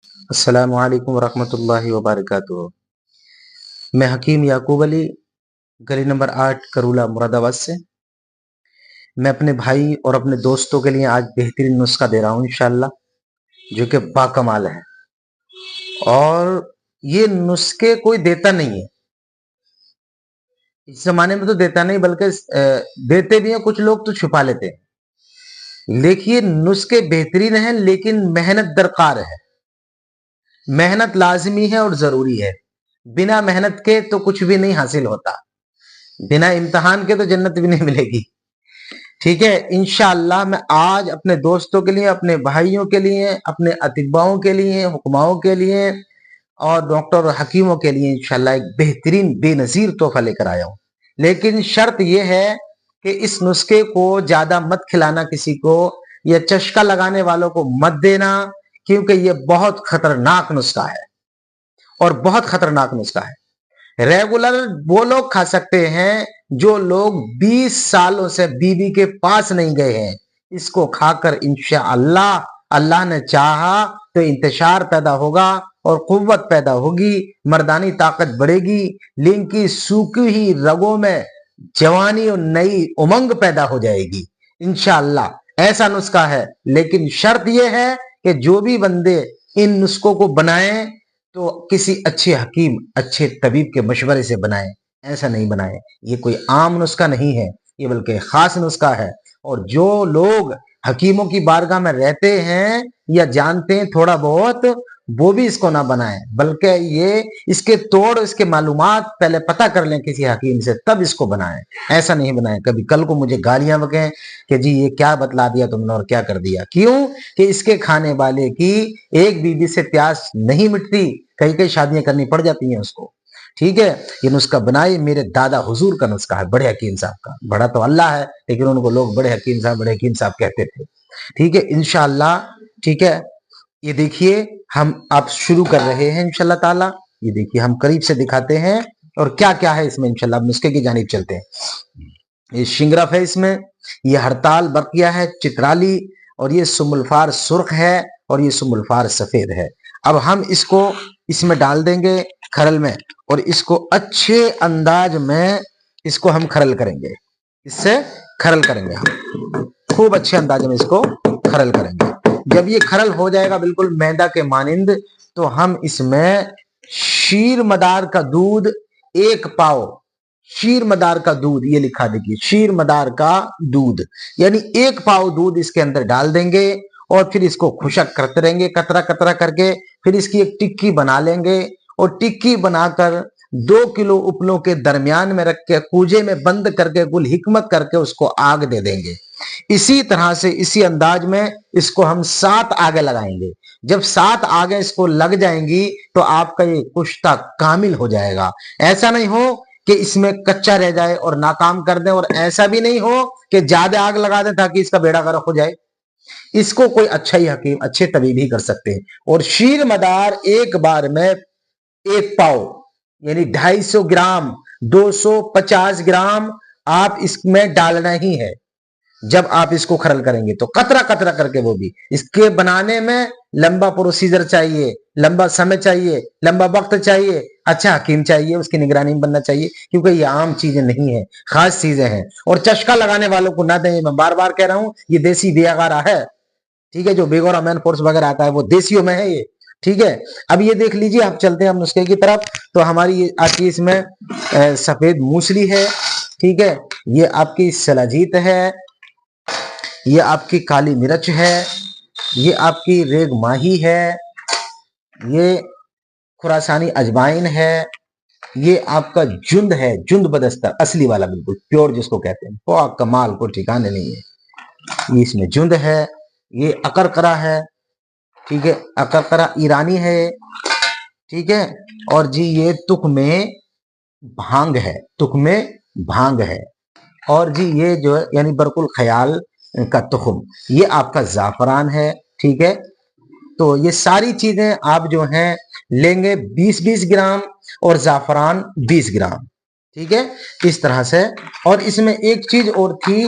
السلام علیکم ورحمۃ اللہ وبرکاتہ۔ میں حکیم یعقوب علی، گلی نمبر 8 کرولہ مراد آباد سے۔ میں اپنے بھائی اور اپنے دوستوں کے لیے آج بہترین نسخہ دے رہا ہوں انشاءاللہ، جو کہ باکمال ہے، اور یہ نسخے کوئی دیتا نہیں ہے اس زمانے میں، تو دیتا نہیں بلکہ دیتے بھی ہیں کچھ لوگ تو چھپا لیتے ہیں۔ دیکھیے نسخے بہترین ہیں لیکن محنت درکار ہے، محنت لازمی ہے اور ضروری ہے۔ بنا محنت کے تو کچھ بھی نہیں حاصل ہوتا، بنا امتحان کے تو جنت بھی نہیں ملے گی، ٹھیک ہے۔ انشاءاللہ میں آج اپنے دوستوں کے لیے، اپنے بھائیوں کے لیے، اپنے اطباؤں کے لیے، حکماؤں کے لیے اور ڈاکٹر اور حکیموں کے لیے انشاءاللہ ایک بہترین بے نظیر تحفہ لے کر آیا ہوں، لیکن شرط یہ ہے کہ اس نسخے کو زیادہ مت کھلانا کسی کو، یا چشکا لگانے والوں کو مت دینا، کیونکہ یہ بہت خطرناک نسخہ ہے اور بہت خطرناک نسخہ ہے۔ ریگولر وہ لوگ کھا سکتے ہیں جو لوگ 20 سالوں سے بیوی کے پاس نہیں گئے ہیں، اس کو کھا کر انشاءاللہ اللہ نے چاہا تو انتشار پیدا ہوگا اور قوت پیدا ہوگی، مردانی طاقت بڑھے گی، لنگ کی سوکھی ہوئی رگوں میں جوانی اور نئی امنگ پیدا ہو جائے گی انشاءاللہ۔ ایسا نسخہ ہے، لیکن شرط یہ ہے کہ جو بھی بندے ان نسخوں کو بنائیں تو کسی اچھے حکیم، اچھے طبیب کے مشورے سے بنائیں، ایسا نہیں بنائیں۔ یہ کوئی عام نسخہ نہیں ہے، یہ بلکہ خاص نسخہ ہے، اور جو لوگ حکیموں کی بارگاہ میں رہتے ہیں یا جانتے ہیں تھوڑا بہت، وہ بھی اس کو نہ بنائیں، بلکہ یہ اس کے توڑ، اس کے معلومات پہلے پتہ کر لیں کسی حکیم سے، تب اس کو بنائیں، ایسا نہیں بنائیں۔ کبھی کل کو مجھے گالیاں بکیں کہ جی یہ کیا بتلا دیا تم نے اور کیا کر دیا، کیوں کہ اس کے کھانے والے کی ایک بیوی سے پیاس نہیں مٹتی، کئی شادیاں کرنی پڑ جاتی ہیں اس کو، ٹھیک ہے۔ یہ نسخہ بنائی میرے دادا حضور کا نسخہ ہے، بڑے حکیم صاحب کا، بڑا تو اللہ ہے لیکن ان کو لوگ بڑے حکیم صاحب کہتے تھے، ٹھیک ہے انشاءاللہ، ٹھیک ہے۔ یہ دیکھیے ہم آپ شروع کر رہے ہیں انشاءاللہ تعالی، یہ دیکھیے ہم قریب سے دکھاتے ہیں اور کیا کیا ہے اس میں انشاءاللہ۔ اب نسخے کی جانب چلتے ہیں۔ یہ شنگرف ہے، اس میں یہ ہڑتال برقیہ ہے، چترالی، اور یہ سم الفار سرخ ہے، اور یہ سم الفار سفید ہے۔ اب ہم اس کو اس میں ڈال دیں گے کھرل میں، اور اس کو اچھے انداز میں اس کو ہم کھرل کریں گے، اس سے کھرل کریں گے، ہم خوب اچھے انداز میں اس کو کھرل کریں گے۔ جب یہ کھرل ہو جائے گا بالکل میدا کے مانند، تو ہم اس میں شیر مدار کا دودھ 1 پاؤ، شیر مدار کا دودھ، یہ لکھا دیکھیے شیر مدار کا دودھ، یعنی 1 پاؤ دودھ اس کے اندر ڈال دیں گے، اور پھر اس کو خشک کرتے رہیں گے قطرہ قطرہ کر کے، پھر اس کی ایک ٹکی بنا لیں گے، اور ٹکی بنا کر 2 کلو اپلوں کے درمیان میں رکھ کے کوجے میں بند کر کے گل حکمت کر کے اس کو آگ دے دیں گے۔ اسی طرح سے اسی انداز میں اس کو ہم 7 آگیں لگائیں گے۔ جب 7 آگیں اس کو لگ جائیں گی تو آپ کا یہ کشتہ کامل ہو جائے گا۔ ایسا نہیں ہو کہ اس میں کچا رہ جائے اور ناکام کر دیں، اور ایسا بھی نہیں ہو کہ زیادہ آگ لگا دیں تاکہ اس کا بیڑا غرق ہو جائے۔ اس کو کوئی اچھا ہی حکیم، اچھے طبیب ہی کر سکتے ہیں۔ اور شیر مدار ایک بار میں 1 پاؤ یعنی 250 گرام، 250 گرام آپ اس میں ڈالنا ہی ہے۔ جب آپ اس کو کھرل کریں گے تو قطرہ قطرہ کر کے، وہ بھی اس کے بنانے میں لمبا پروسیجر چاہیے، لمبا سمے چاہیے، لمبا وقت چاہیے، اچھا حکیم چاہیے، اس کی نگرانی میں بننا چاہیے، کیونکہ یہ عام چیزیں نہیں ہیں، خاص چیزیں ہیں۔ اور چشکا لگانے والوں کو نہ دیں، میں بار بار کہہ رہا ہوں، یہ دیسی بیاغارہ ہے، ٹھیک ہے۔ جو بیگورا مین فورس وغیرہ آتا ہے وہ دیسیوں میں ہے یہ، ٹھیک ہے۔ اب یہ دیکھ لیجئے، آپ چلتے ہیں ہم نسخے کی طرف، تو ہماری آج کی اس میں سفید موسلی ہے، ٹھیک ہے، یہ آپ کی سلاجیت ہے، یہ آپ کی کالی مرچ ہے، یہ آپ کی ریگ ماہی ہے، یہ خراسانی اجوائن ہے، یہ آپ کا جند ہے، جند بدستر اصلی والا، بالکل پیور جس کو کہتے ہیں، پاک کمال کو ٹھکانے نہیں ہے۔ یہ اس میں جند ہے، یہ اکرکرا ہے، ٹھیک ہے، اکرکرا ایرانی ہے، ٹھیک ہے۔ اور جی یہ تک میں بھانگ ہے، تک میں بھانگ ہے، اور جی یہ جو ہے یعنی برق الخیال کا تخم، یہ آپ کا زعفران ہے، ٹھیک ہے۔ تو یہ ساری چیزیں آپ جو ہیں لیں گے 20-20 گرام، اور زعفران 20 گرام، ٹھیک ہے، اس طرح سے۔ اور اس میں ایک چیز اور تھی